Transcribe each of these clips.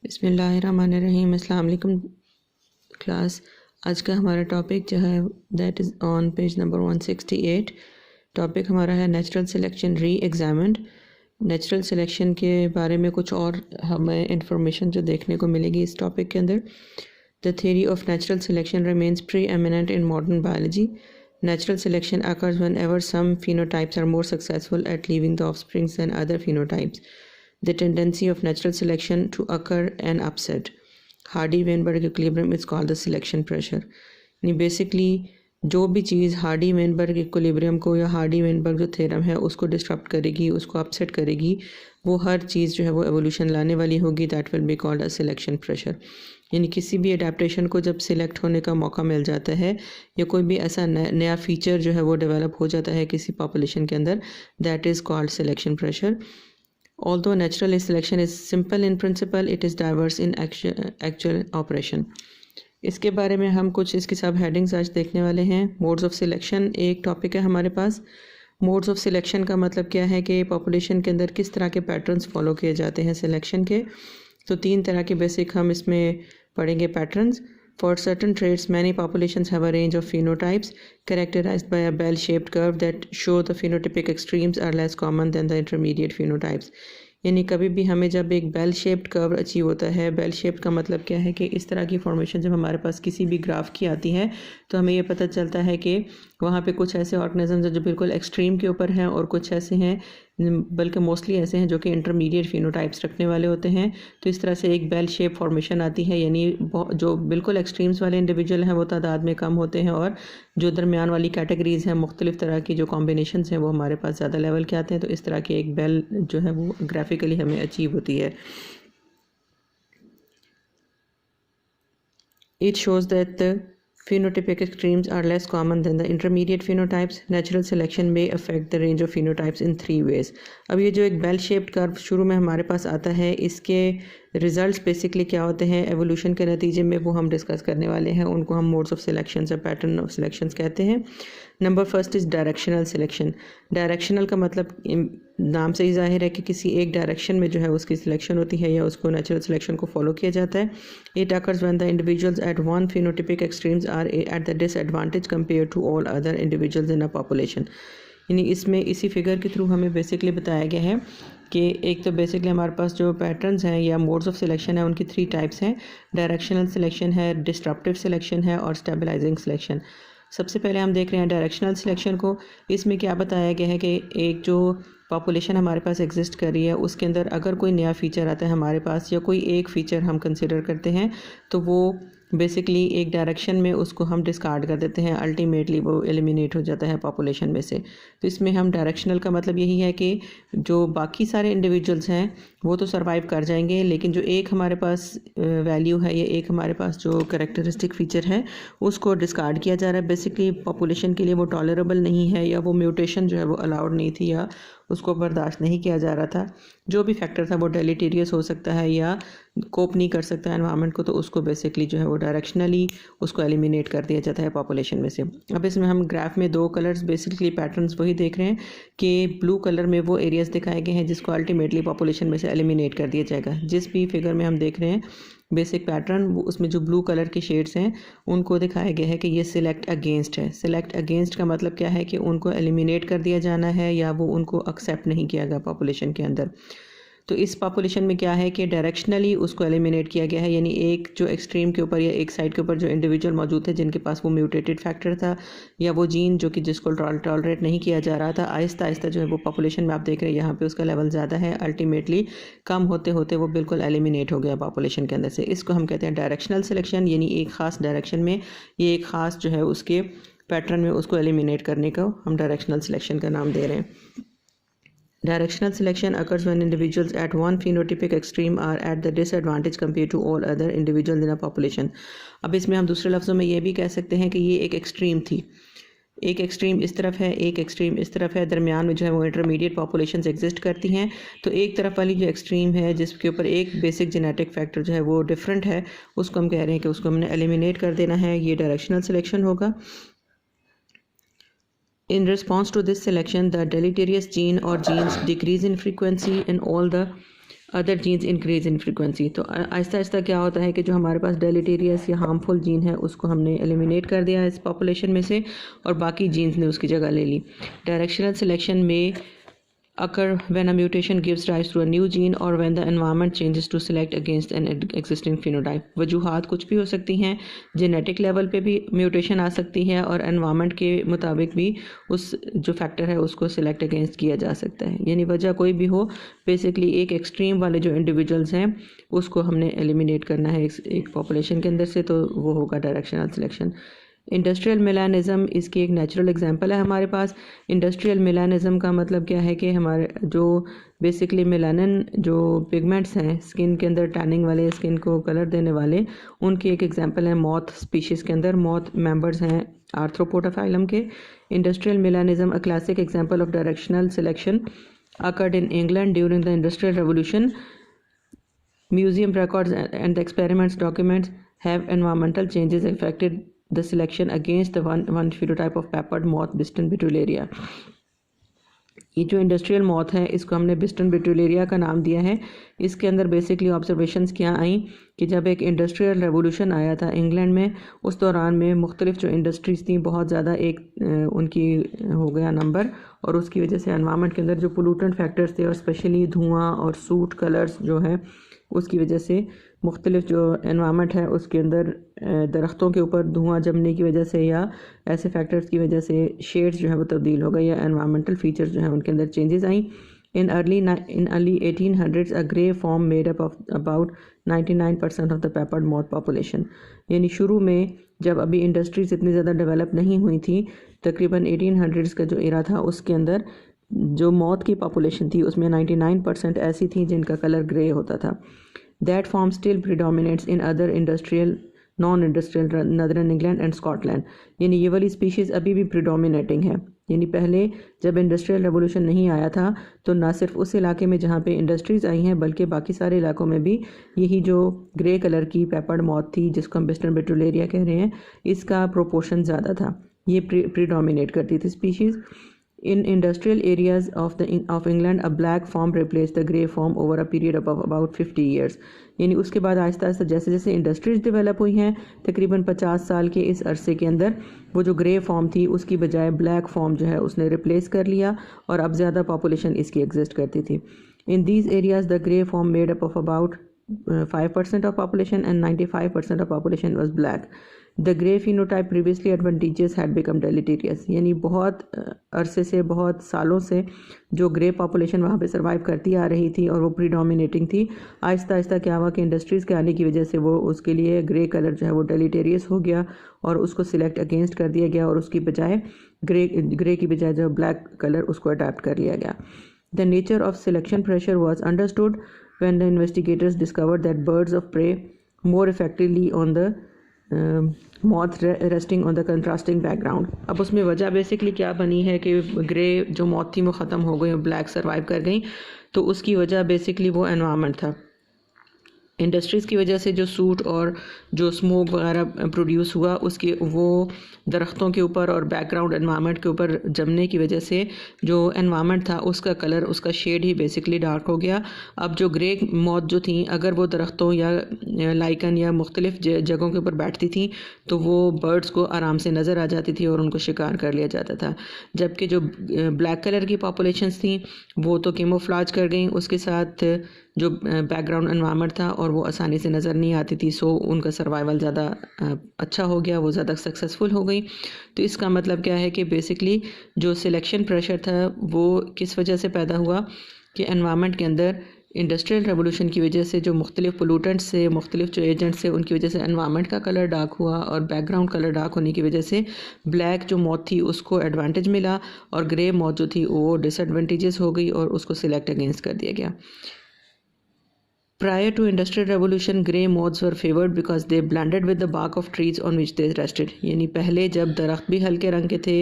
बिस्मिल्लाहिर्रहमानिर्रहीम। अस्सलाम वालेकुम क्लास। आज का हमारा टॉपिक जो है that is on page number 168। Topic हमारा है नेचुरल सिलेक्शन री एग्जामिन्ड। नेचुरल सिलेक्शन के बारे में कुछ और हमें इंफॉर्मेशन जो देखने को मिलेगी इस टॉपिक के अंदर। The theory of natural selection remains pre eminent in modern biology. Natural selection occurs whenever some phenotypes are more successful at leaving the offspring than other phenotypes. The tendency of natural selection to occur an upset. Hardy-Weinberg equilibrium is called the selection pressure. यानी basically जो भी चीज़ Hardy Weinberg equilibrium को या Hardy Weinberg जो theorem है उसको disturb करेगी, उसको अपसेट करेगी, वो हर चीज़ जो है वो एवोल्यूशन लाने वाली होगी। That will be called a selection pressure. यानी किसी भी अडेप्टेशन को जब सिलेक्ट होने का मौका मिल जाता है या कोई भी ऐसा नया फीचर जो है वो डेवलप हो जाता है किसी पॉपुलेशन के अंदर, that is called selection pressure. Although natural selection is simple in principle, it is diverse in actual operation. इसके बारे में हम कुछ इसकी सब हेडिंग्स आज देखने वाले हैं. मोड्स ऑफ सिलेक्शन एक टॉपिक है हमारे पास. मोड्स ऑफ सिलेक्शन का मतलब क्या है कि पॉपुलेशन के अंदर किस तरह के पैटर्न्स फॉलो किए जाते हैं सिलेक्शन के. तो 3 तरह के बेसिक हम इसमें पढ़ेंगे patterns. For certain traits, many populations have a range of phenotypes characterized by a bell-shaped curve that show the phenotypic extremes are less common than the intermediate phenotypes. यानी कभी भी हमें जब एक बेल शेप्ड कर्व अचीव होता है, bell shaped का मतलब क्या है कि इस तरह की फॉर्मेशन जब हमारे पास किसी भी ग्राफ की आती है तो हमें ये पता चलता है कि वहाँ पे कुछ ऐसे ऑर्गेनिजम्स हैं जो बिल्कुल एक्सट्रीम के ऊपर हैं और कुछ ऐसे हैं बल्कि मोस्टली ऐसे हैं जो कि इंटरमीडिएट फिनोटाइप्स रखने वाले होते हैं. तो इस तरह से एक बेल शेप फॉर्मेशन आती है. यानी जो बिल्कुल एक्सट्रीम्स वाले इंडिविजुअल हैं वो तादाद में कम होते हैं और जो दरमियान वाली कैटेगरीज़ हैं मुख्तलिफ़ तरह की जो कॉम्बिनेशंस हैं वो हमारे पास ज़्यादा लेवल के आते हैं. तो इस तरह की एक बेल जो है वो ग्राफिकली हमें अचीव होती है. It shows that the phenotypic extremes are less common than the intermediate phenotypes. Natural selection may affect the range of phenotypes in 3 ways. अब ये जो एक बेल शेप्ड कर्व शुरू में हमारे पास आता है, इसके रिजल्ट्स बेसिकली क्या होते हैं एवोल्यूशन के नतीजे में, वो हम डिस्कस करने वाले हैं. उनको हम मोड्स ऑफ सिलेक्शन या पैटर्न ऑफ सिलेक्शंस कहते हैं. Number first is directional selection. Directional का मतलब नाम से ही जाहिर है कि किसी एक डायरेक्शन में जो है उसकी सिलेक्शन होती है या उसको नेचुरल सिलेक्शन को फॉलो किया जाता है. It occurs when the individuals at one phenotypic extremes are at the disadvantage compare to all other individuals in a population. यानी इसमें इसी फिगर के थ्रू हमें बेसिकली बताया गया है कि एक तो बेसिकली हमारे पास जो पैटर्न्स हैं या मोड्स ऑफ सिलेक्शन है उनकी 3 टाइप्स हैं. डायरेक्शनल सिलेक्शन है, डिस्ट्रप्टिव सिलेक्शन है और स्टेबलाइजिंग सिलेक्शन. सबसे पहले हम देख रहे हैं डायरेक्शनल सिलेक्शन को. इसमें क्या बताया गया है कि एक जो पॉपुलेशन हमारे पास एग्जिस्ट कर रही है उसके अंदर अगर कोई नया फ़ीचर आता है हमारे पास या कोई एक फ़ीचर हम कंसिडर करते हैं तो वो बेसिकली एक डायरेक्शन में उसको हम डिस्कार्ड कर देते हैं, अल्टीमेटली वो एलिमिनेट हो जाता है पॉपुलेशन में से. तो इसमें हम डायरेक्शनल का मतलब यही है कि जो बाकी सारे इंडिविजुअल्स हैं वो तो सरवाइव कर जाएंगे, लेकिन जो एक हमारे पास वैल्यू है या एक हमारे पास जो करेक्टरिस्टिक फ़ीचर है उसको डिस्कार्ड किया जा रहा है. बेसिकली पॉपुलेशन के लिए वो टॉलरेबल नहीं है या वो म्यूटेशन जो है वो अलाउड नहीं थी या उसको बर्दाश्त नहीं किया जा रहा था. जो भी फैक्टर था वो डेलीटेरियस हो सकता है या कोप नहीं कर सकता है एनवायरनमेंट को, तो उसको बेसिकली जो है वो डायरेक्शनली उसको एलिमिनेट कर दिया जाता है पॉपुलेशन में से. अब इसमें हम ग्राफ में 2 कलर्स बेसिकली पैटर्न्स वही देख रहे हैं कि ब्लू कलर में वो एरियाज़ दिखाए गए हैं जिसको अल्टीमेटली पॉपुलेशन में से एलिमिनेट कर दिया जाएगा. जिस भी फिगर में हम देख रहे हैं बेसिक पैटर्न उसमें जो ब्लू कलर के शेड्स हैं उनको दिखाया गया है कि ये सिलेक्ट अगेंस्ट है. सिलेक्ट अगेंस्ट का मतलब क्या है कि उनको एलिमिनेट कर दिया जाना है या वो उनको एक्सेप्ट नहीं किया गया पॉपुलेशन के अंदर. तो इस पॉपुलेशन में क्या है कि डायरेक्शनली उसको एलिमिनेट किया गया है. यानी एक जो एक्सट्रीम के ऊपर या एक साइड के ऊपर जो इंडिविजुअल मौजूद थे जिनके पास वो म्यूटेटेड फैक्टर था या वो जीन जो कि जिसको टॉलरेट नहीं किया जा रहा था, आहिस्ता आहिस्ता जो है वो पॉपुलेशन में आप देख रहे हैं यहाँ पे उसका लेवल ज़्यादा है, अल्टीमेटली कम होते होते वो बिल्कुल एलिमिनेट हो गया पॉपुलेशन के अंदर से. इसको हम कहते हैं डायरेक्शनल सिलेक्शन. यानी एक ख़ास डायरेक्शन में ये एक ख़ास जो है उसके पैटर्न में उसको एलिमिनेट करने का हम डायरेक्शनल सिलेक्शन का नाम दे रहे हैं. Directional selection occurs when individuals at one phenotypic extreme are at the disadvantage compared to all other individuals in a population. अब इसमें हम दूसरे लफ्ज़ों में ये भी कह सकते हैं कि ये एक एक्सट्रीम थी. एक एक्सट्रीम इस तरफ है, एक एक्सट्रीम इस तरफ है, दरमियान में जो है वो इंटरमीडिएट पॉपुलेशंस एग्जिस्ट करती हैं. तो एक तरफ वाली जो एक्सट्रीम है जिसके ऊपर एक बेसिक जेनेटिक फैक्टर जो है वो डिफरेंट है उसको हम कह रहे हैं कि उसको हमने एलिमिनेट कर देना है. ये डायरेक्शनल सिलेक्शन होगा. In response to this selection, the deleterious gene or genes decrease in frequency in all the other genes increase in frequency. तो आहिस्ता आहिस्ता क्या होता है कि जो हमारे पास डेलिटेरियस या हार्मफुल जीन है उसको हमने एलिमिनेट कर दिया इस पॉपुलेशन में से, और बाकी जीन्स ने उसकी जगह ले ली। डायरेक्शनल सिलेक्शन में occur when a mutation gives rise to a new gene or when the environment changes to select against an existing phenotype। वजूहात कुछ भी हो सकती हैं, जेनेटिक लेवल पे भी म्यूटेशन आ सकती है और एनवायरनमेंट के मुताबिक भी उस जो फैक्टर है उसको सिलेक्ट अगेंस्ट किया जा सकता है। यानी वजह कोई भी हो, बेसिकली एक एक्सट्रीम वाले जो इंडिविजुअल्स हैं उसको हमने एलिमिनेट करना है एक पॉपुलेशन के अंदर से, तो वो होगा डायरेक्शनल सिलेक्शन। इंडस्ट्रियल मिलानिज़म इसकी एक नेचुरल एग्जांपल है हमारे पास। इंडस्ट्रियल मिलानिज़म का मतलब क्या है कि हमारे जो बेसिकली मिलानिन जो पिगमेंट्स हैं स्किन के अंदर, टैनिंग वाले, स्किन को कलर देने वाले, उनकी एक एग्जांपल है मॉथ स्पीशीज़ के अंदर। मॉथ मेंबर्स हैं आर्थ्रोपोडा फाइलम के। Industrial melanism a classic example of directional selection occurred in England during the Industrial Revolution. Museum records and the experiments documents have environmental changes affected the selection against the one phenotype of peppered moth Biston betullaria। ये जो industrial moth है इसको हमने बिस्टन बेटुलेरिया का नाम दिया है। इसके अंदर बेसिकली ऑब्जर्वेशंस क्या आई कि जब एक इंडस्ट्रियल रेवोल्यूशन आया था इंग्लैंड में, उस दौरान में मुख्तलिफ जो इंडस्ट्रीज़ थी बहुत ज़्यादा एक उनकी हो गया नंबर, और उसकी वजह से एनवायरनमेंट के अंदर जो पोलूटेंट फैक्टर्स थे और स्पेशली धुआं और सूट कलर्स जो है उसकी वजह से मुख्तलिफ जो एनवायरनमेंट है उसके अंदर दरख्तों के ऊपर धुआं जमने की वजह से या ऐसे फैक्टर्स की वजह से शेड्स जो है वो तब्दील हो गई या एनवायरनमेंटल फीचर्स जो है उनके अंदर changes I. In early 1800s a grey form made up of about 99% of the peppered moth population. यानी शुरू में जब अभी इंडस्ट्रीज इतनी ज़्यादा डेवलप नहीं हुई थी, तकरीबन 1800s का जो एरा था उसके अंदर जो मौत की पॉपुलेशन थी उसमें 99% ऐसी थी जिनका कलर ग्रे होता था। That form still predominates in other industrial non-industrial northern England and Scotland। यानी ये वाली स्पीशीज़ अभी भी प्रिडोमिनेटिंग है। यानी पहले जब इंडस्ट्रियल रेवोल्यूशन नहीं आया था तो ना सिर्फ उस इलाके में जहाँ पे इंडस्ट्रीज़ आई हैं बल्कि बाकी सारे इलाकों में भी यही जो ग्रे कलर की पेपर्ड मॉथ थी जिसको हम बिस्टन बेटुलेरिया कह रहे हैं, इसका प्रोपोर्शन ज़्यादा था, ये प्रिडोमिनेट करती थी species. In industrial areas of England, a black form replaced the grey form over a period of about 50 years। यानी उसके बाद आहिस्ता आहिस्ता जैसे जैसे इंडस्ट्रीज डेवलप हुई हैं, तकरीबन 50 साल के इस अरसे के अंदर वो जो ग्रे फॉर्म थी उसकी बजाय ब्लैक फॉर्म जो है उसने रिप्लेस कर लिया और अब ज़्यादा पॉपुलेशन इसकी एग्जिस्ट करती थी। In these areas the grey form made up of about 5% of population and 95% of population was black। The grey phenotype previously advantageous had become deleterious। यानी बहुत अरसे से, बहुत सालों से जो ग्रे पॉपुलेशन वहाँ पे सर्वाइव करती आ रही थी और वो प्रीडोमिनेटिंग थी, आहिस्ता आहिस्ता क्या हुआ कि इंडस्ट्रीज़ के आने की वजह से वो उसके लिए ग्रे कलर जो है वो डेलीटेरियस हो गया और उसको सिलेक्ट अगेंस्ट कर दिया गया और उसकी बजाय ग्रे की बजाय जो ब्लैक कलर उसको अडाप्ट कर लिया गया। The nature of selection pressure was understood when the investigators discovered that birds of prey more effectively on the moth resting on the contrasting background. अब उसमें वजह बेसिकली क्या बनी है कि ग्रे जो मॉथ थी वो ख़त्म हो गई और ब्लैक सर्वाइव कर गई, तो उसकी वजह बेसिकली वो एनवायरनमेंट था। इंडस्ट्रीज़ की वजह से जो सूट और जो स्मोक वगैरह प्रोड्यूस हुआ उसके वो दरख्तों के ऊपर और बैकग्राउंड एनवायरनमेंट के ऊपर जमने की वजह से जो एनवायरनमेंट था उसका कलर, उसका शेड ही बेसिकली डार्क हो गया। अब जो ग्रे मॉथ जो थी अगर वो दरख्तों या लाइकन या मुख्तलिफ जगहों के ऊपर बैठती थी तो वो बर्ड्स को आराम से नज़र आ जाती थी और उनको शिकार कर लिया जाता था। जबकि जो ब्लैक कलर की पॉपुलेशंस थी वो तो केमोफ्लाज कर गई, उसके साथ जो बैकग्राउंड एनवायरनमेंट था और वो आसानी से नज़र नहीं आती थी, सो उनका सर्वाइवल ज़्यादा अच्छा हो गया, वो ज़्यादा सक्सेसफुल हो गई। तो इसका मतलब क्या है कि बेसिकली जो सिलेक्शन प्रेशर था वो किस वजह से पैदा हुआ कि एनवायरनमेंट के अंदर इंडस्ट्रियल रेवोल्यूशन की वजह से जो मुख्तलिफ पोलूटेंट्स से, मुख्तलिफ जो एजेंट्स से, उनकी वजह से एनवायरनमेंट का कलर डार्क हुआ और बैकग्राउंड कलर डार्क होने की वजह से ब्लैक जो मॉथ थी उसको एडवांटेज मिला और ग्रे मॉथ जो थी वो डिसएडवांटेजेस हो गई और उसको सिलेक्ट अगेंस्ट कर दिया गया। Prior to Industrial Revolution, grey moths were favored because they blended with the bark of trees on which they rested। यानी पहले जब दरख्त भी हल्के रंग के थे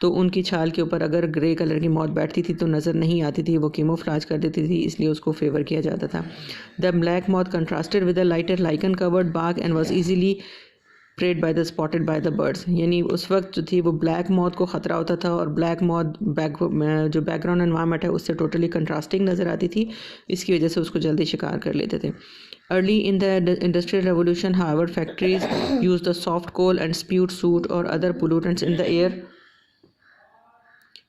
तो उनकी छाल के ऊपर अगर ग्रे कलर की मॉथ बैठती थी तो नज़र नहीं आती थी, वो केमोफ्लाज कर देती थी, इसलिए उसको फेवर किया जाता था। The black moth contrasted with a lighter lichen covered bark and was easily preyed by the spotted by the birds, यानी उस वक्त जो थी वो ब्लैक मॉथ को ख़तरा होता था और ब्लैक मॉथ जो बैकग्राउंड एनवायरनमेंट है उससे टोटली कंट्रास्टिंग नज़र आती थी, इसकी वजह से उसको जल्दी शिकार कर लेते थे। Early in the industrial revolution however factories use the soft coal and spewed soot और other pollutants in the air.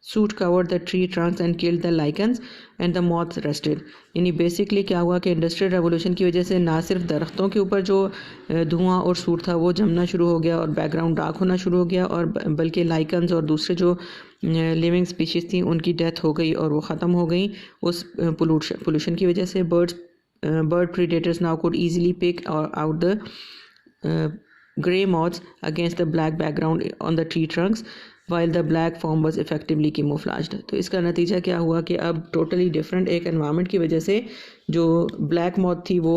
Soot covered the tree trunks and killed the lichens and the moths rested. यानी basically क्या हुआ कि industrial revolution की वजह से ना सिर्फ दरख्तों के ऊपर जो धुआं और सूट था वो जमना शुरू हो गया और बैकग्राउंड डार्क होना शुरू हो गया, और बल्कि लाइकन्स और दूसरे जो लिविंग स्पीशीज़ थी उनकी डेथ हो गई और वो ख़त्म हो गई उस पोल्यूशन की वजह से। bird predators now could easily pick out the grey moths against the black background on the tree trunks while the black form was effectively camouflaged. तो इसका नतीजा क्या हुआ कि अब टोटली डिफरेंट एक एनवायरनमेंट की वजह से जो ब्लैक मॉथ थी वो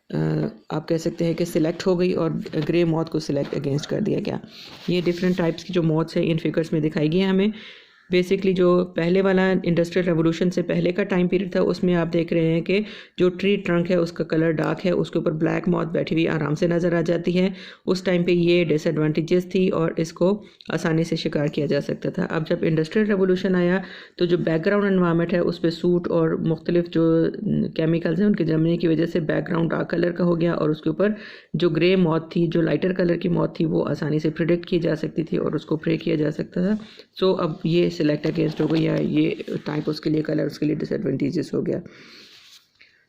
आप कह सकते हैं कि सिलेक्ट हो गई और ग्रे मॉथ को सिलेक्ट अगेंस्ट कर दिया गया। ये डिफरेंट टाइप्स की जो मॉथ्स है इन फिगर्स में दिखाई गई हैं हमें। बेसिकली जो पहले वाला इंडस्ट्रियल रेवोल्यूशन से पहले का टाइम पीरियड था उसमें आप देख रहे हैं कि जो ट्री ट्रंक है उसका कलर डार्क है, उसके ऊपर ब्लैक मॉथ बैठी हुई आराम से नज़र आ जाती है। उस टाइम पे ये डिसएडवांटेजेस थी और इसको आसानी से शिकार किया जा सकता था। अब जब इंडस्ट्रियल रेवोल्यूशन आया तो जो बैकग्राउंड एनवायरनमेंट है उस पर सूट और मुख्तलिफ जो केमिकल्स हैं उनके जमने की वजह से बैकग्राउंड डार्क कलर का हो गया और उसके ऊपर जो ग्रे मॉथ थी, जो लाइटर कलर की मॉथ थी, वो आसानी से प्रिडिक्ट की जा सकती थी और उसको प्रे किया जा सकता था। सो अब ये सिलेक्ट अगेंस्ट हो गई या ये टाइप उसके लिए कलर उसके लिए डिसएडवांटेजेस हो गया।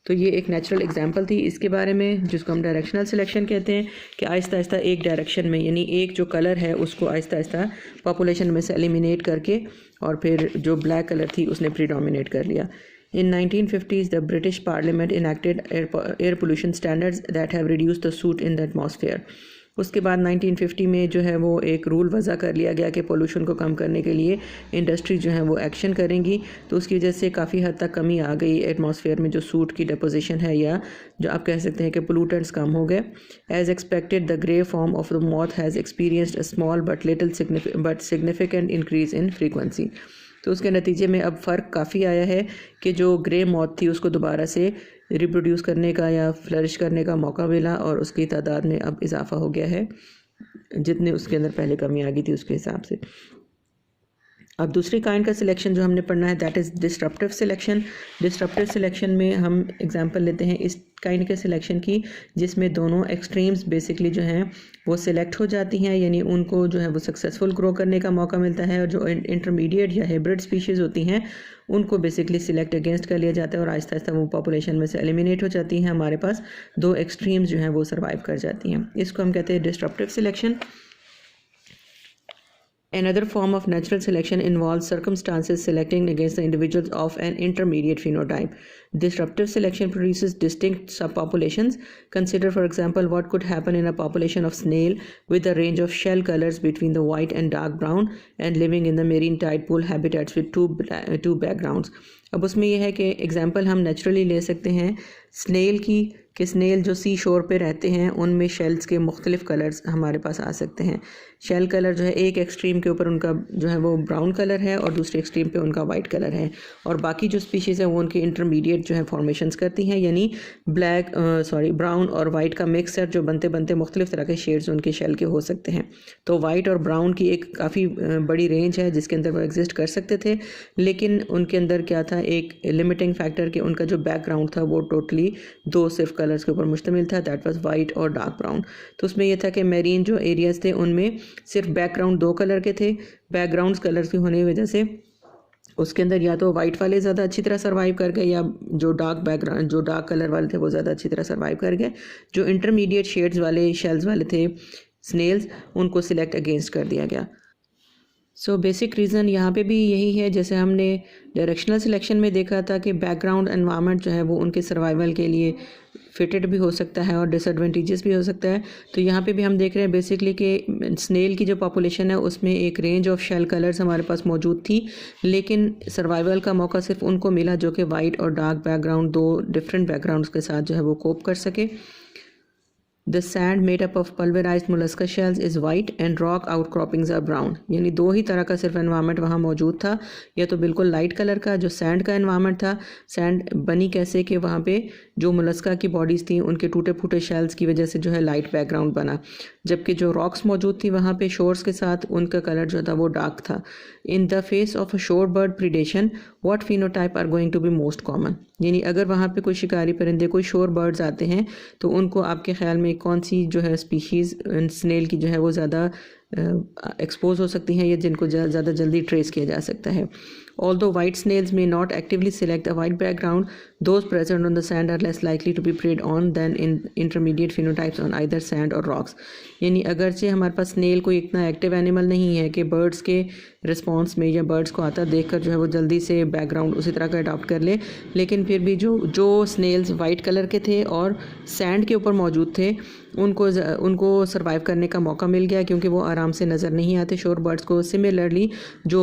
तो ये एक नेचुरल एग्जांपल थी इसके बारे में जिसको हम डायरेक्शनल सिलेक्शन कहते हैं कि आहिस्ता आहिस्ता एक डायरेक्शन में यानी एक जो कलर है उसको आहिस्ता आहिस्ता पॉपुलेशन में से एलिमिनेट करके और फिर जो ब्लैक कलर थी उसने प्रीडोमिनेट कर लिया। In 1950s, the British Parliament enacted air pollution standards that have reduced the soot in the atmosphere. उसके बाद 1950 में जो है वो एक रूल वज़ा कर लिया गया कि पोल्यूशन को कम करने के लिए इंडस्ट्री जो है वो एक्शन करेंगी, तो उसकी वजह से काफ़ी हद तक कमी आ गई एटमॉस्फेयर में जो सूट की डिपोजिशन है या जो आप कह सकते हैं कि पोल्यूटेंट्स कम हो गए। As expected the grey form of the moth has experienced a small but significant increase in frequency. तो उसके नतीजे में अब फ़र्क काफ़ी आया है कि जो ग्रे मॉथ थी उसको दोबारा से रिप्रोड्यूस करने का या फ्लरिश करने का मौका मिला और उसकी तादाद में अब इजाफ़ा हो गया है जितने उसके अंदर पहले कमी आ गई थी उसके हिसाब से। अब दूसरी काइंड का सिलेक्शन जो हमने पढ़ना है that is disruptive selection. Disruptive selection में हम एग्जांपल लेते हैं इस काइंड के सिलेक्शन की जिसमें दोनों एक्सट्रीम्स बेसिकली जो हैं वो सिलेक्ट हो जाती हैं, यानी उनको जो है वो सक्सेसफुल ग्रो करने का मौका मिलता है, और जो इंटरमीडिएट या हाइब्रिड स्पीशीज़ होती हैं उनको बेसिकली सिलेक्ट अगेंस्ट कर लिया जाता है और आहिस्ता आहिस्ता वो पॉपुलेशन में से एलिमिनेट हो जाती हैं। हमारे पास दो एक्सट्रीम्स जो हैं वो सर्वाइव कर जाती हैं। इसको हम कहते हैं disruptive selection. Another form of natural selection involves circumstances selecting against the individuals of an intermediate phenotype. Disruptive selection produces distinct subpopulations. Consider, for example, what could happen in a population of snail with a range of shell colors between the white and dark brown and living in the marine tide pool habitats with two backgrounds. अब उसमें यह है कि example हम naturally ले सकते हैं snail की कि स्नेल जो सी शोर पे रहते हैं उनमें शेल्स के मुख्तलिफ कलर्स हमारे पास आ सकते हैं। शेल कलर जो है एक एक्सट्रीम के ऊपर उनका जो है वो ब्राउन कलर है और दूसरे एक्सट्रीम पे उनका वाइट कलर है, और बाकी जो स्पीशीज़ है वो उनके इंटरमीडिएट जो है फॉर्मेशंस करती हैं, यानी ब्राउन और वाइट का मिक्सर जो बनते बनते मुख्तलिफ तरह के शेड्स उनके शेल के हो सकते हैं। तो वाइट और ब्राउन की एक काफ़ी बड़ी रेंज है जिसके अंदर वो एग्जिस्ट कर सकते थे, लेकिन उनके अंदर क्या था एक लिमिटिंग फैक्टर कि उनका जो बैकग्राउंड था वो टोटली दो सिर्फ कलर्स के ऊपर मुश्तमिल था, दैट वाज वाइट और डार्क ब्राउन। तो उसमें यह था कि मेरीन जो एरियाज़ थे उनमें सिर्फ बैकग्राउंड दो कलर के थे। बैकग्राउंड्स कलर्स की होने की वजह से उसके अंदर या तो वाइट वाले ज़्यादा अच्छी तरह सर्वाइव कर गए या जो डार्क कलर वाले थे वो ज़्यादा अच्छी तरह सर्वाइव कर गए। जो इंटरमीडिएट शेड्स वाले शेल्स वाले थे स्नेल्स उनको सिलेक्ट अगेंस्ट कर दिया गया। सो बेसिक रीज़न यहाँ पे भी यही है जैसे हमने डायरेक्शनल सिलेक्शन में देखा था कि बैकग्राउंड एनवायरनमेंट जो है वो उनके सर्वाइवल के लिए फिटेड भी हो सकता है और डिसएडवांटेजेस भी हो सकता है। तो यहाँ पे भी हम देख रहे हैं बेसिकली कि स्नेल की जो पॉपुलेशन है उसमें एक रेंज ऑफ शेल कलर्स हमारे पास मौजूद थी, लेकिन सर्वाइवल का मौका सिर्फ उनको मिला जो कि वाइट और डार्क बैकग्राउंड दो डिफरेंट बैकग्राउंड्स के साथ जो है वो कोप कर सके। The sand made up of pulverized mollusca shells is white and rock outcroppings are brown. यानी दो ही तरह का सिर्फ एनवायरनमेंट वहाँ मौजूद था, या तो बिल्कुल लाइट कलर का जो सैंड का एनवायरनमेंट था, सैंड बनी कैसे कि वहाँ पे जो मोलस्का की बॉडीज़ थी उनके टूटे फूटे शेल्स की वजह से जो है लाइट बैकग्राउंड बना, जबकि जो रॉक्स मौजूद थी वहाँ पे शोर्स के साथ उनका कलर जो था वो डार्क था। In the face of a shore bird predation what phenotype are going to be most common, यानी अगर वहाँ पे कोई शिकारी परिंदे कोई शोर बर्ड्स आते हैं तो उनको आपके ख्याल में कौन सी जो है स्पीशीज़ स्नेल की जो है वो ज़्यादा एक्सपोज हो सकती हैं या जिनको ज़्यादा जल्दी ट्रेस किया जा सकता है। Although white snails may not actively select a white background, those present on the sand are less likely to be preyed on than in intermediate phenotypes on either sand or rocks. यानी अगरचे हमारे पास snail कोई इतना active animal नहीं है कि birds के response में या बर्ड्स को आता देखकर जो है वो जल्दी से बैकग्राउंड उसी तरह का अडॉप्ट कर ले, लेकिन फिर भी जो स्नेल्स वाइट कलर के थे और सैंड के ऊपर मौजूद थे उनको सर्वाइव करने का मौका मिल गया क्योंकि वो आराम से नज़र नहीं आते शोर बर्ड्स को। सिमिलरली जो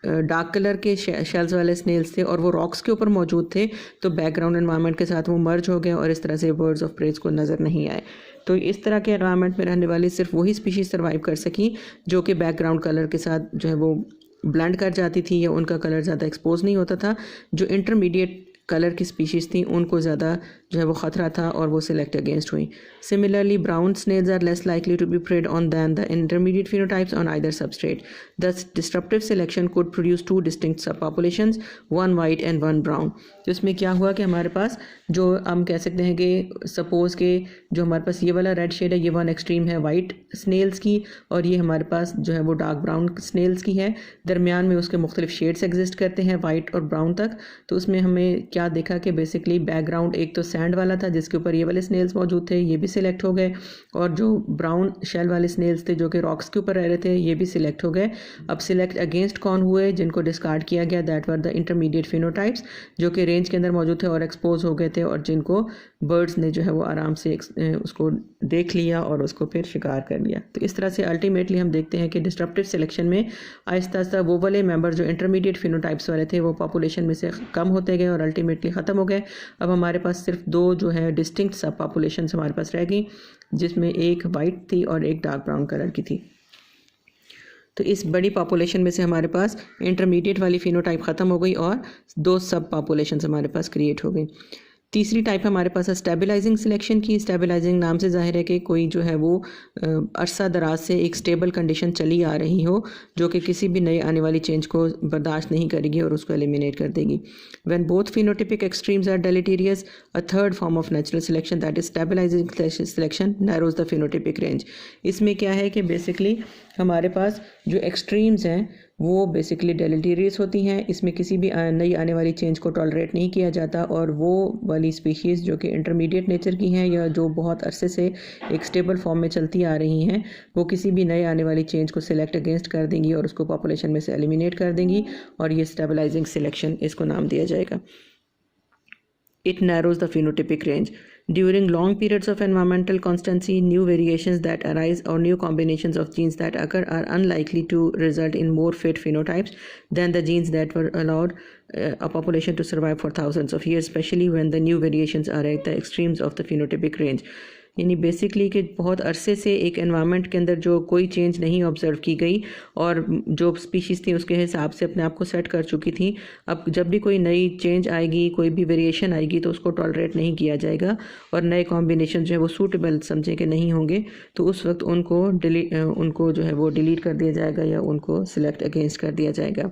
डार्क कलर के शेल्स वाले स्नेल्स थे और वो रॉक्स के ऊपर मौजूद थे तो बैकग्राउंड एनवायरनमेंट के साथ वो मर्ज हो गए और इस तरह से बर्ड्स ऑफ प्रेज को नज़र नहीं आए। तो इस तरह के एनवायरनमेंट में रहने वाली सिर्फ वही स्पीशीज़ सर्वाइव कर सकी जो कि बैकग्राउंड कलर के साथ जो है वो ब्लेंड कर जाती थी या उनका कलर ज़्यादा एक्सपोज नहीं होता था। जो इंटरमीडिएट कलर की स्पीशीज़ थी उनको ज़्यादा जो है वो ख़तरा था और वो सिलेक्ट अगेंस्ट हुई। Similarly brown snails are less likely to be preyed on than the intermediate phenotypes on either substrate. Thus disruptive selection could produce two distinct subpopulations, one white and one brown. तो इसमें क्या हुआ कि हमारे पास जो हम कह सकते हैं कि सपोज़ के जो हमारे पास ये वाला रेड शेड है ये वन एक्सट्रीम है वाइट स्नेल्स की और ये हमारे पास जो है वो डार्क ब्राउन स्नेल्स की है, दरमियान में उसके मुख्तलिफ शेड्स एग्जिस्ट करते हैं वाइट और ब्राउन तक। तो उसमें हमें क्या देखा कि बेसिकली बैकग्राउंड एक तो सैंड वाला था जिसके ऊपर ये वाले स्नेल्स मौजूद थे, ये भी सिलेक्ट हो गए, और जो ब्राउन शेल वाले स्नेल्स थे जो कि रॉक्स के ऊपर रह रहे थे ये भी सिलेक्ट हो गए। अब सिलेक्ट अगेंस्ट कौन हुए जिनको डिस्कार्ड किया गया, that were the intermediate phenotypes जो कि रेंज के अंदर मौजूद थे और एक्सपोज हो गए थे और जिनको बर्ड्स ने जो है वो आराम से उसको देख लिया और उसको फिर शिकार कर लिया। तो इस तरह से अल्टीमेटली हम देखते हैं कि डिस्ट्रप्टिव सिलेक्शन में आहिस्ता आहिस्ता वो वाले मेंबर जो इंटरमीडिएट फिनोटाइप्स वाले थे वो पॉपुलेशन में से कम होते गए और अल्टीमेटली ख़त्म हो गए। अब हमारे पास सिर्फ दो जो है डिस्टिंक्ट सब पॉपुलेशन हमारे पास रह गई, जिसमें एक वाइट थी और एक डार्क ब्राउन कलर की थी। तो इस बड़ी पॉपुलेशन में से हमारे पास इंटरमीडिएट वाली फिनोटाइप ख़त्म हो गई और दो सब पॉपुलेशन हमारे पास क्रिएट हो गई। तीसरी टाइप हमारे पास है स्टेबलाइजिंग सिलेक्शन की। स्टेबलाइजिंग नाम से जाहिर है कि कोई जो है वो अरसा दराज से एक स्टेबल कंडीशन चली आ रही हो जो कि किसी भी नई आने वाली चेंज को बर्दाश्त नहीं करेगी और उसको एलिमिनेट कर देगी। When both phenotypic extremes are deleterious, a third form of natural selection that is stabilising selection narrows the phenotypic range. इसमें क्या है कि बेसिकली हमारे पास जो एक्सट्रीम्स हैं वो बेसिकली डेलेटीरियस होती हैं, इसमें किसी भी नई आने वाली चेंज को टॉलरेट नहीं किया जाता, और वो वाली स्पीशीज़ जो कि इंटरमीडिएट नेचर की हैं या जो बहुत अरसे से एक स्टेबल फॉर्म में चलती आ रही हैं वो किसी भी नए आने वाली चेंज को सिलेक्ट अगेंस्ट कर देंगी और उसको पॉपुलेशन में से एलिमिनेट कर देंगी, और ये स्टेबलाइजिंग सिलेक्शन इसको नाम दिया जाएगा। It narrows the phenotypic range. During long periods of environmental constancy, new variations that arise or new combinations of genes that occur are unlikely to result in more fit phenotypes than the genes that were allowed a population to survive for thousands of years, especially when the new variations are at the extremes of the phenotypic range. यानी basically कि बहुत अरसे से एक environment के अंदर जो कोई चेंज नहीं ऑब्जर्व की गई और जो स्पीशीज़ थी उसके हिसाब से अपने आप को सेट कर चुकी थी, अब जब भी कोई नई चेंज आएगी कोई भी वेरिएशन आएगी तो उसको टॉलरेट नहीं किया जाएगा और नए कॉम्बिनेशन जो है वो सूटेबल समझे कि नहीं होंगे तो उस वक्त उनको जो है वो डिलीट कर दिया जाएगा या उनको सिलेक्ट अगेंस्ट कर दिया जाएगा।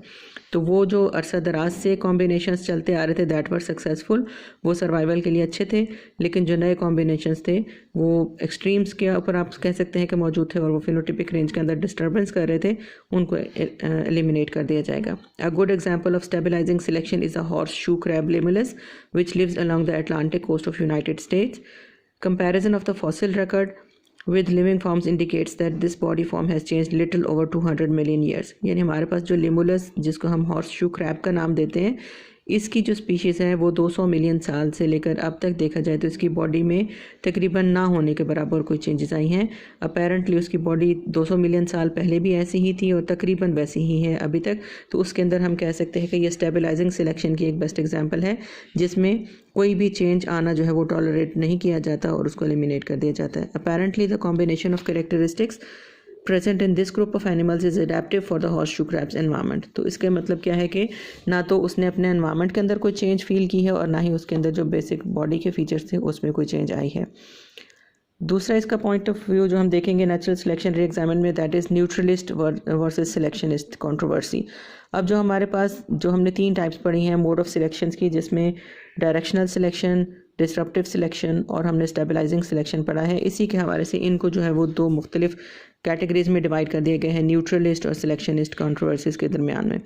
तो वो जो अरसा दराज से कॉम्बिनेशंस चलते आ रहे थे दैट वर सक्सेसफुल, वो सर्वाइवल के लिए अच्छे थे, लेकिन जो नए कॉम्बिनेशंस थे वो एक्सट्रीम्स के ऊपर आप कह सकते हैं कि मौजूद थे और वो फिनोटिपिक रेंज के अंदर डिस्टर्बेंस कर रहे थे, उनको एलिमिनेट कर दिया जाएगा। A good example of stabilising selection is a horseshoe crab Limulus which lives along the Atlantic coast of United States. Comparison of the fossil record with living forms indicates that this body form has changed little over 200 million years। यानी हमारे पास जो Limulus जिसको हम horse shoe crab का नाम देते हैं, इसकी जो स्पीशीज़ है वो 200 मिलियन साल से लेकर अब तक देखा जाए तो इसकी बॉडी में तकरीबन ना होने के बराबर कोई चेंजेस आई हैं। अपेरेंटली उसकी बॉडी 200 मिलियन साल पहले भी ऐसी ही थी और तकरीबन वैसी ही है अभी तक। तो उसके अंदर हम कह सकते हैं कि ये स्टेबलाइजिंग सिलेक्शन की एक बेस्ट एग्जांपल है जिसमें कोई भी चेंज आना जो है वो टॉलरेट नहीं किया जाता और उसको एलिमिनेट कर दिया जाता है। Apparently the combination of characteristics present in this group of animals is adaptive for the horseshoe crab's environment। तो इसका मतलब क्या है कि ना तो उसने अपने environment के अंदर कोई change feel की है और ना ही उसके अंदर जो basic body के features थे उसमें कोई change आई है। दूसरा इसका पॉइंट ऑफ व्यू जो हम देखेंगे नेचुरल सिलेक्शन री-एग्जामिन में, दैट इज़ न्यूट्रलिस्ट वर्सेस सिलेक्शनिस्ट कंट्रोवर्सी। अब जो हमारे पास जो हमने 3 टाइप्स पढ़ी हैं मोड ऑफ सिलेक्शंस की, जिसमें डायरेक्शनल सिलेक्शन, डिसरप्टिव सिलेक्शन और हमने स्टेबलाइजिंग सिलेक्शन पढ़ा है, इसी के हवाले से इनको जो है वो 2 मुख्तलिफ कैटेगरीज में डिवाइड कर दिए गए हैं न्यूट्रलिस्ट और सिलेक्शनिस्ट कंट्रोवर्सीज के दरमियान में।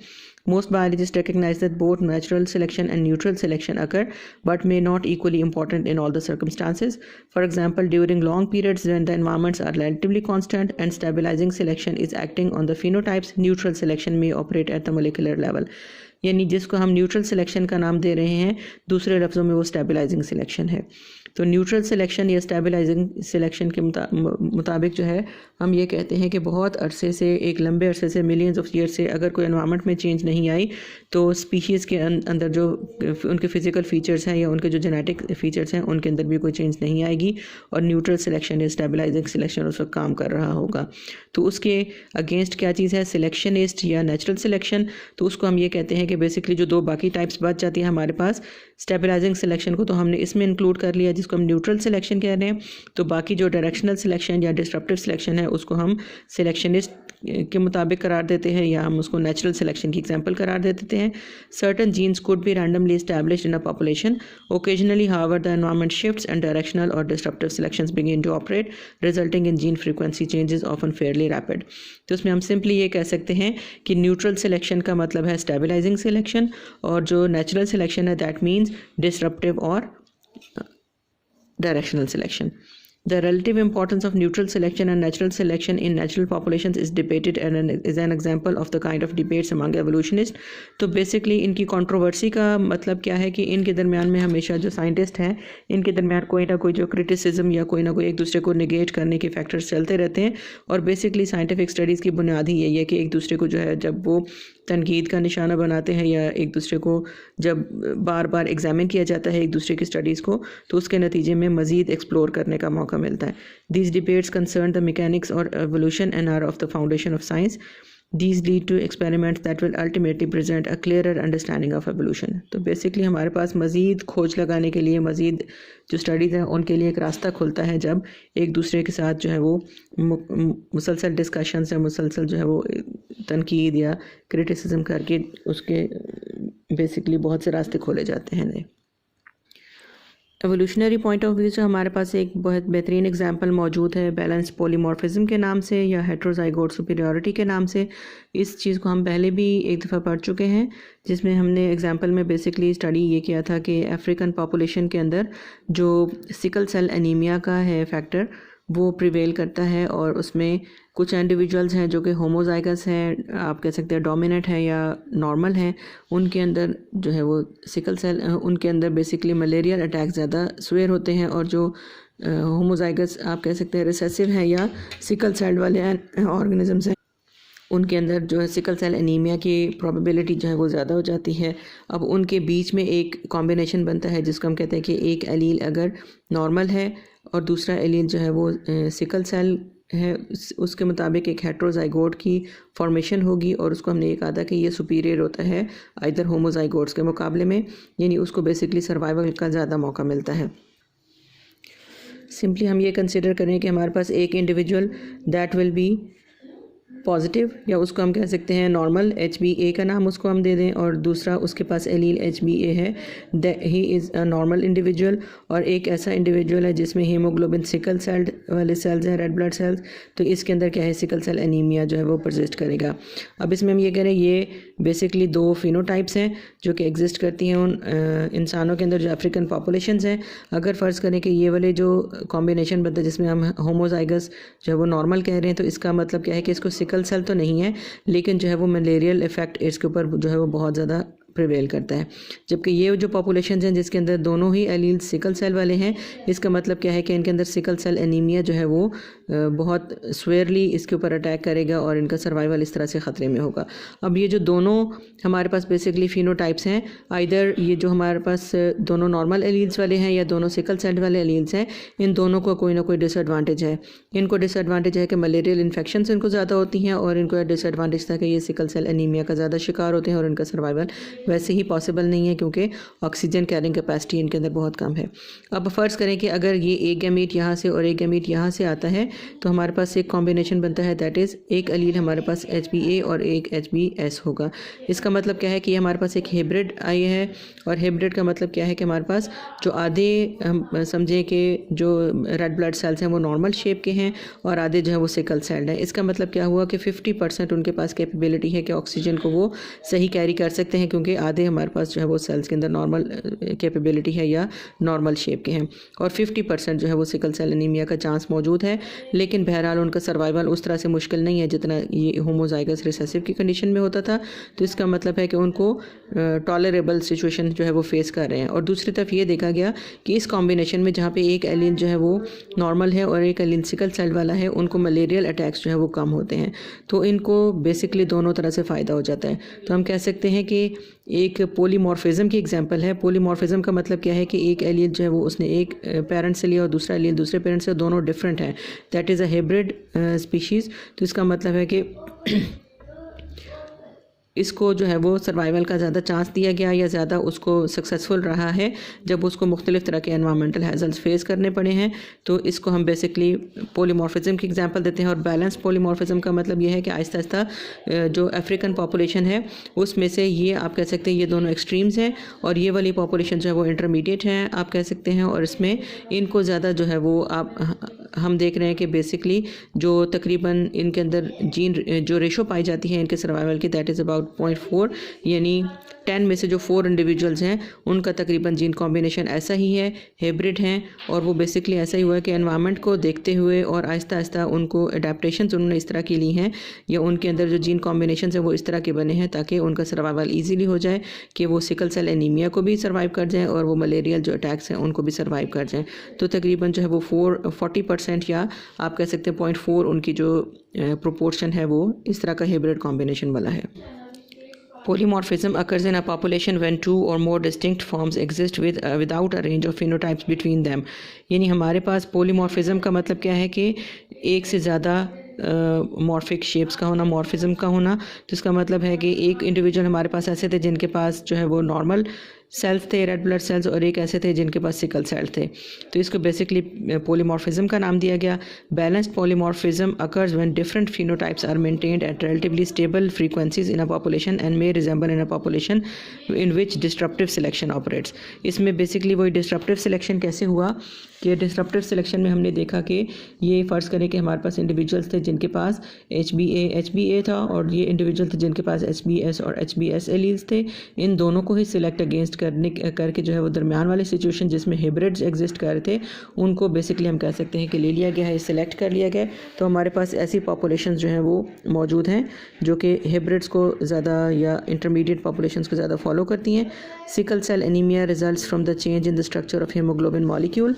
Most biologists recognize that both natural selection and neutral selection occur, but may not equally important in all the circumstances. For example, during long periods when the environments are relatively constant and stabilizing selection is acting on the phenotypes, neutral selection may operate at the molecular level. यानी जिसको हम neutral selection का नाम दे रहे हैं, दूसरे लफ्ज़ों में वो स्टेबलाइजिंग सिलेक्शन है। तो न्यूट्रल सिलेक्शन या स्टेबलाइजिंग सिलेक्शन के मुताबिक जो है हम ये कहते हैं कि बहुत अरसे से, एक लंबे अरसे से, मिलियंस ऑफ ईयर से अगर कोई एनवायरनमेंट में चेंज नहीं आई तो स्पीशीज़ के अंदर जो उनके फिज़िकल फ़ीचर्स हैं या उनके जो जेनेटिक फ़ीचर्स हैं उनके अंदर भी कोई चेंज नहीं आएगी और न्यूट्रल सिलेक्शन या स्टेबलाइजिंग सिलेक्शन उस वक्त काम कर रहा होगा। तो उसके अगेंस्ट क्या चीज़ है, सिलेक्शनिस्ट या नेचुरल सिलेक्शन। तो उसको हम ये कहते हैं कि बेसिकली जो 2 बाकी टाइप्स बच जाती है हमारे पास, स्टेबलाइजिंग सिलेक्शन को तो हमने इसमें इंक्लूड कर लिया जिसको हम न्यूट्रल सिलेक्शन कह रहे हैं, तो बाकी जो डायरेक्शनल सिलेक्शन या डिसरप्टिव सिलेक्शन है उसको हम सिलेक्शनिस्ट के मुताबिक करार देते हैं या हम उसको नेचुरल सिलेक्शन की एग्जांपल करार दे देते हैं। Certain genes could be randomly established in a population, occasionally however the environment shifts and directional और disruptive selections begin to operate, resulting in gene frequency changes often fairly rapid. तो इसमें हम simply ये कह सकते हैं कि न्यूट्रल सिलेक्शन का मतलब है स्टेबलाइजिंग सिलेक्शन और जो नेचुरल सिलेक्शन है दैट मीन्स डिसरप्टिव और directional selection. The relative importance of neutral selection and natural selection in natural populations is debated and is an example of the kind of debates among evolutionists. तो basically इनकी controversy का मतलब क्या है कि इनके दरमियान में हमेशा जो साइंटिस्ट हैं इनके दरमियान कोई ना कोई जो क्रिटिसिज्म या कोई ना कोई एक दूसरे को निगेट करने के फैक्टर्स चलते रहते हैं और बेसिकली साइंटिफिक स्टडीज़ की बुनियाद ही यही है कि एक दूसरे को जो है जब वो तनकीद का निशाना बनाते हैं या एक दूसरे को जब बार बार एग्जामिन किया जाता है एक दूसरे की स्टडीज़ को तो उसके नतीजे में मज़ीद एक्सप्लोर करने का मौका मिलता है। These debates concern the mechanics और evolution and are of the foundation of science. These lead to experiments that will ultimately present a clearer understanding of evolution। तो बेसिकली हमारे पास मज़ीद खोज लगाने के लिए, मज़ीद जो स्टडीज़ हैं उनके लिए एक रास्ता खुलता है जब एक दूसरे के साथ जो है वो मुसलसल डिस्कशंस या मुसलसल जो है वो तनकीद या क्रिटिसिज्म करके उसके बेसिकली बहुत से रास्ते खोले जाते हैं नए। एवोल्यूशनरी पॉइंट ऑफ व्यू से हमारे पास एक बहुत बेहतरीन एग्जांपल मौजूद है बैलेंस्ड पॉलीमॉर्फिज्म के नाम से या हेट्रोजाइगोट सुपीरियरिटी के नाम से। इस चीज़ को हम पहले भी एक दफ़ा पढ़ चुके हैं जिसमें हमने एग्जांपल में बेसिकली स्टडी ये किया था कि अफ्रीकन पॉपुलेशन के अंदर जो सिकल सेल एनीमिया का है फैक्टर वो प्रिवेल करता है और उसमें कुछ इंडिविजुअल्स हैं जो कि होमोजाइगस हैं, आप कह सकते हैं डोमिनेंट है या नॉर्मल हैं, उनके अंदर जो है वो सिकल सेल, उनके अंदर बेसिकली मलेरियल अटैक ज़्यादा स्वेयर होते हैं और जो होमोजाइगस आप कह सकते हैं रिसेसिव हैं या सिकल सेल वाले ऑर्गेनिजम्स हैं उनके अंदर जो है सिकल सेल एनीमिया की प्रोबेबिलिटी जो है वो ज़्यादा हो जाती है। अब उनके बीच में एक कॉम्बिनेशन बनता है जिसको हम कहते हैं कि एक एलील अगर नॉर्मल है और दूसरा एलील जो है वो सिकल सेल है, उसके मुताबिक एक हेट्रोजाइगोट की फॉर्मेशन होगी और उसको हमने ये कहा था कि ये सुपीरियर होता है इधर होमोजाइगोट्स के मुकाबले में, यानी उसको बेसिकली सर्वाइवल का ज़्यादा मौका मिलता है। सिंपली हम ये कंसिडर करें कि हमारे पास एक individual that will be positive या उसको हम कह सकते हैं नॉर्मल, HbA का नाम उसको हम दे दें, और दूसरा उसके पास एलील HbA है, he is a normal individual, और एक ऐसा इंडिविजुअल है जिसमें हीमोग्लोबिन सिकल सेल वाले सेल्स हैं, रेड ब्लड सेल्स, तो इसके अंदर क्या है सिकल सेल एनीमिया जो है वो परसिस्ट करेगा। अब इसमें हम ये कह रहे हैं ये बेसिकली 2 फिनोटाइप्स हैं जो कि एग्जिस्ट करती हैं उन इंसानों के अंदर जो अफ्रीकन पॉपुलेशंस हैं। अगर फ़र्ज़ करें कि ये वाले जो कॉम्बिनेशन बनता है जिसमें हम होमोजाइगस जो है वो नॉर्मल कह रहे हैं, तो इसका मतलब क्या है कि इसको सिकल सेल तो नहीं है लेकिन जो है वो मलेरियल इफ़ेक्ट इसके ऊपर जो है वो बहुत ज़्यादा प्रिवेल करता है। जबकि ये जो पॉपुलेशन हैं जिसके अंदर दोनों ही एलील्स सिकल सेल वाले हैं, इसका मतलब क्या है कि इनके अंदर सिकल सेल एनीमिया जो है वो बहुत स्वेयरली इसके ऊपर अटैक करेगा और इनका सर्वाइवल इस तरह से ख़तरे में होगा। अब ये जो दोनों हमारे पास बेसिकली फिनोटाइप्स हैं, आइदर ये जो हमारे पास दोनों नॉर्मल एलील्स वाले हैं या दोनों सिकल सेल वाले एलील्स हैं, इन दोनों को कोई ना कोई डिसएडवांटेज है। इनको डिसएडवांटेज है कि मलेरियल इन्फेक्शंस इनको ज़्यादा होती हैं, और इनको डिसएडवांटेज था कि ये सिकल सेल एनीमिया का ज़्यादा शिकार होते हैं और इनका सर्वाइवल वैसे ही पॉसिबल नहीं है क्योंकि ऑक्सीजन कैरिंग कैपेसिटी इनके अंदर बहुत कम है। अब फ़र्ज़ करें कि अगर ये एक गैमीट यहाँ से और एक गैमीट यहाँ से आता है तो हमारे पास एक कॉम्बिनेशन बनता है, दैट इज़ एक एलील हमारे पास HbA और एक HbS होगा। इसका मतलब क्या है कि हमारे पास एक हाइब्रिड आई है, और हाइब्रिड का मतलब क्या है कि हमारे पास जो आधे हम समझें कि जो रेड ब्लड सेल्स हैं वो नॉर्मल शेप के हैं और आधे जो है वो सिकल सेल्ड हैं। इसका मतलब क्या हुआ कि 50% उनके पास कैपेबिलिटी है कि ऑक्सीजन को वो सही कैरी कर सकते हैं, क्योंकि आधे हमारे पास जो है वो सेल्स के अंदर नॉर्मल कैपेबिलिटी है या नॉर्मल शेप के हैं, और 50% जो है वो सिकल सेल एनीमिया का चांस मौजूद है। लेकिन बहरहाल उनका सर्वाइवल उस तरह से मुश्किल नहीं है जितना ये होमोजाइगस रिसेसिव की कंडीशन में होता था। तो इसका मतलब है कि उनको टॉलरेबल सिचुएशन जो है वो फेस कर रहे हैं। और दूसरी तरफ ये देखा गया कि इस कॉम्बिनेशन में जहाँ पे एक एलील जो है वो नॉर्मल है और एक एलील सिकल सेल वाला है, उनको मलेरियल अटैक्स जो है वो कम होते हैं। तो इनको बेसिकली दोनों तरह से फ़ायदा हो जाता है। तो हम कह सकते हैं कि एक पोलीमॉर्फिज्म की एग्जांपल है। पोलीमॉर्फिज्म का मतलब क्या है कि एक एलील जो है वो उसने एक पेरेंट से लिया और दूसरा एलील दूसरे पेरेंट से, दोनों डिफरेंट हैं, that is a hybrid species. तो इसका मतलब है कि इसको जो है वो सर्वाइवल का ज़्यादा चांस दिया गया या ज़्यादा उसको सक्सेसफुल रहा है जब उसको मुख्तलिफ़ तरह के एनवायरमेंटल हैज़ल्स फेस करने पड़े हैं। तो इसको हम बेसिकली पोलीमॉर्फिज्म की एग्जांपल देते हैं। और बैलेंस पोलीमॉर्फिज्म का मतलब ये है कि आहिस्ता आहिस्ता जो अफ्रीकन पॉपुलेशन है उसमें से ये आप कह सकते हैं ये दोनों एक्सट्रीम्स हैं, और ये वाली पॉपुलेशन जो है वो इंटरमीडिएट हैं आप कह सकते हैं। और इसमें इनको ज़्यादा जो है वो हम देख रहे हैं कि बेसिकली जो तकरीबन इनके अंदर जीन जो रेशो पाई जाती है इनके सर्वाइवल की, दैट इज़ अबाउट 0.4, यानी 10 में से जो 4 इंडिविजुअल्स हैं उनका तकरीबन जीन कॉम्बिनेशन ऐसा ही है, हाइब्रिड हैं। और वो बेसिकली ऐसा ही हुआ है कि एनवायरनमेंट को देखते हुए और आहिस्ता आहिस्ता उनको अडेप्टेशंस उन्होंने इस तरह की ली हैं या उनके अंदर जो जीन कॉम्बिनेशन है वो इस तरह के बने हैं ताकि उनका सर्वाइवल ईजीली हो जाए, कि वो सिकल सेल एनीमिया को भी सर्वाइव कर जाएँ और वो मलेरियल जो अटैक्स हैं उनको भी सर्वाइव कर जाएँ। तो तकरीबन जो है वो 40% या आप कह सकते हैं 0.4 उनकी जो प्रोपोर्शन है वो इस तरह का हाइब्रिड कॉम्बिनेशन वाला है। Polymorphism occurs in a population when 2 or more distinct forms exist without a range of phenotypes between them। यानी हमारे पास पोलीमॉर्फिज्म का मतलब क्या है कि एक से ज़्यादा मॉर्फिक शेप्स का होना, मॉर्फिज्म का होना। तो इसका मतलब है कि एक इंडिविजुअल हमारे पास ऐसे थे जिनके पास जो है वो नॉर्मल सेल्स थे, रेड ब्लड सेल्स, और एक ऐसे थे जिनके पास सिकल सेल थे। तो इसको बेसिकली पोलीमॉर्फिज्म का नाम दिया गया। Balanced polymorphism occurs when different phenotypes are maintained at relatively stable frequencies in a population and may resemble in a population in which disruptive selection operates. इसमें बेसिकली वही डिस्ट्रप्टिव सिलेक्शन कैसे हुआ कि डिस्ट्रप्टिव सिलेक्शन में हमने देखा कि ये फ़र्ज़ करें कि हमारे पास इंडिविजुअल्स थे जिनके पास HbA था, और ये इंडिविजुअल थे जिनके पास HbS और HbS एलील्स थे। इन दोनों को ही सिलेक्ट अगेंस्ट करके जो है वो दरमियान वाली सिचुएशन जिसमें हाइब्रिड्स एग्जिस्ट कर रहे थे उनको बेसिकली हम कह सकते हैं कि ले लिया गया है, सिलेक्ट कर लिया गया। तो हमारे पास ऐसी पॉपुलेशंस जो हैं वो मौजूद हैं जो कि हाइब्रिड्स को ज़्यादा या इंटरमीडिएट पॉपुलेशंस को ज़्यादा फॉलो करती हैं। Sickle cell anaemia results from the change in the structure of haemoglobin molecule.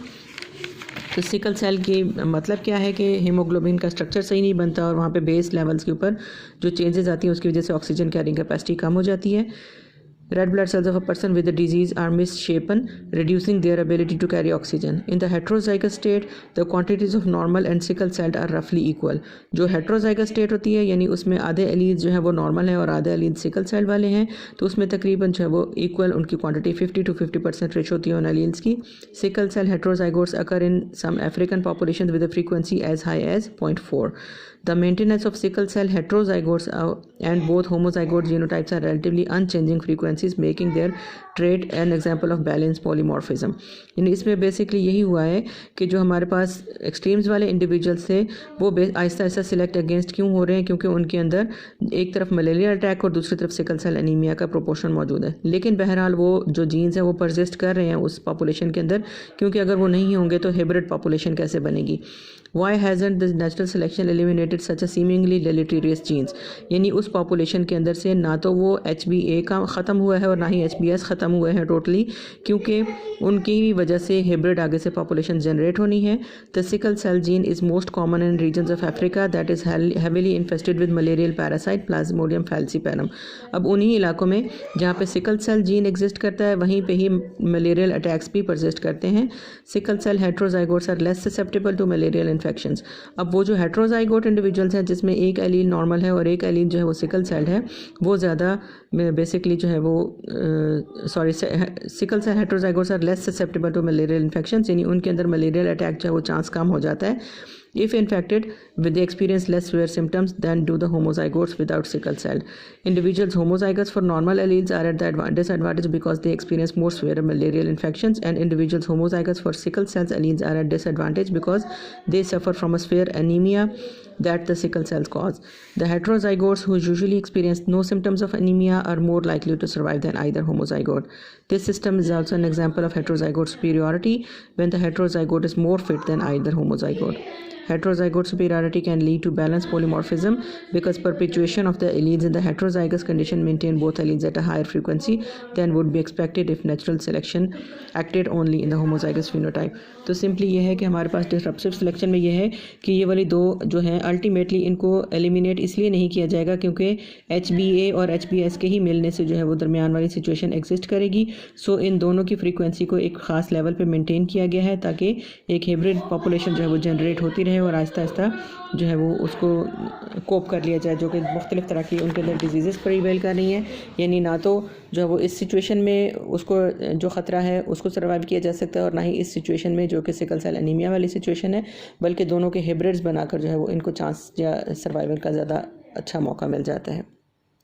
तो सिकल सेल की मतलब क्या है कि हीमोग्लोबिन का स्ट्रक्चर सही नहीं बनता और वहाँ पे बेस लेवल्स के ऊपर जो चेंजेस आती हैं उसकी वजह से ऑक्सीजन कैरिंग कैपेसिटी कम हो जाती है। Red blood cells of a person with the disease are misshapen, reducing their ability to carry oxygen. In the heterozygous state, the quantities of normal and sickle cell are roughly equal. जो heterozygous state होती है यानी उसमें आधे alleles जो है वो normal है और आधे एलील्स सिकल सेल वाले हैं, तो उसमें तकरीबन जो है वो इक्वल उनकी क्वांटिटी 50 to 50% रेशो होती है उन एलील्स की। Sickle cell heterozygotes occur in some African populations with a frequency as high as 0.4. The maintenance of sickle cell heterozygotes and both homozygote genotypes are relatively unchanging frequencies, making their trait an example of balance polymorphism. यानी इसमें basically यही हुआ है कि जो हमारे पास extremes वाले individuals थे वो आहिस्ता आहिस्ता सिलेक्ट अगेंस्ट क्यों हो रहे हैं, क्योंकि उनके अंदर एक तरफ मलेरिया अटैक और दूसरी तरफ सिकल सेल एनीमिया का प्रोपोर्शन मौजूद है। लेकिन बहरहाल वो जो जीन्स हैं वो परसिस्ट कर रहे हैं उस पॉपुलेशन के अंदर, क्योंकि अगर वो नहीं होंगे तो हाइब्रिड पॉपुलेशन कैसे बनेगी। Why hasn't the natural selection eliminated such a seemingly deleterious genes? यानी उस पॉपुलेशन के अंदर से ना तो वो HbA का ख़त्म हुआ है और ना ही HbS ख़त्म हुए हैं टोटली, क्योंकि उनकी वजह से हाइब्रिड आगे से पॉपुलेशन जनरेट होनी है। The sickle cell gene is most common in regions of Africa that is heavily infested with malarial parasite Plasmodium falciparum. अब उन्हीं इलाकों में जहाँ पे सिकल सेल जीन एग्जिस्ट करता है वहीं पे ही मलेरियल अटैक्स भी परसिस्ट करते हैं। Sickle cell heterozygotes are less susceptible to malarial infections. अब वो जो हेट्रोजाइगोट इंडिविजुअल्स हैं जिसमें एक एलील नॉर्मल है और एक एलील जो है वो सिकल सेल है, वो ज़्यादा बेसिकली जो है वो sickle cell heterozygotes are less susceptible to malarial infections, यानी उनके अंदर मलेरियल अटैक जो है वो चांस कम हो जाता है। If infected, will they experience less severe symptoms than do the homozygotes without sickle cell? Individuals homozygous for normal alleles are at the disadvantage because they experience more severe malarial infections, and individuals homozygous for sickle cells alleles are at disadvantage because they suffer from a severe anemia that the sickle cells cause. The heterozygotes who usually experience no symptoms of anemia are more likely to survive than either homozygote. This system is also an example of heterozygote superiority when the heterozygote is more fit than either homozygote. Heterozygote superiority can lead to balanced polymorphism because perpetuation of the alleles in the heterozygous condition maintain both alleles at a higher frequency than would be expected if natural selection acted only in the homozygous phenotype. तो simply ये है कि हमारे पास disruptive selection में ये है कि ये वाली दो जो हैं अल्टीमेटली इनको एलिमिनेट इसलिए नहीं किया जाएगा क्योंकि HbA और HbS के ही मिलने से जो है वो दरमियान वाली सिचुएशन एग्जिस्ट करेगी। सो इन दोनों की फ्रीक्वेंसी को एक ख़ास लेवल पे मेंटेन किया गया है ताकि एक हाइब्रिड पॉपुलेशन जो है वो जनरेट होती रहे और आहिस्ता आहिस्ता जो है वो उसको कोप कर लिया जाए, जो कि मुख्तलिफ़ तरह की उनके अंदर डिजीज़ प्रिवेल कर रही हैं। यानी ना तो जो है वो इस सिचुएशन में उसको जो ख़तरा है उसको सर्वाइव किया जा सकता है और ना ही इस सिचुएशन में जो कि सिकल सेल एनीमिया वाली सिचुएशन है, बल्कि दोनों के हाइब्रिड्स बनाकर जो है वो इनको चांस या सर्वाइवल का ज़्यादा अच्छा मौका मिल जाता है।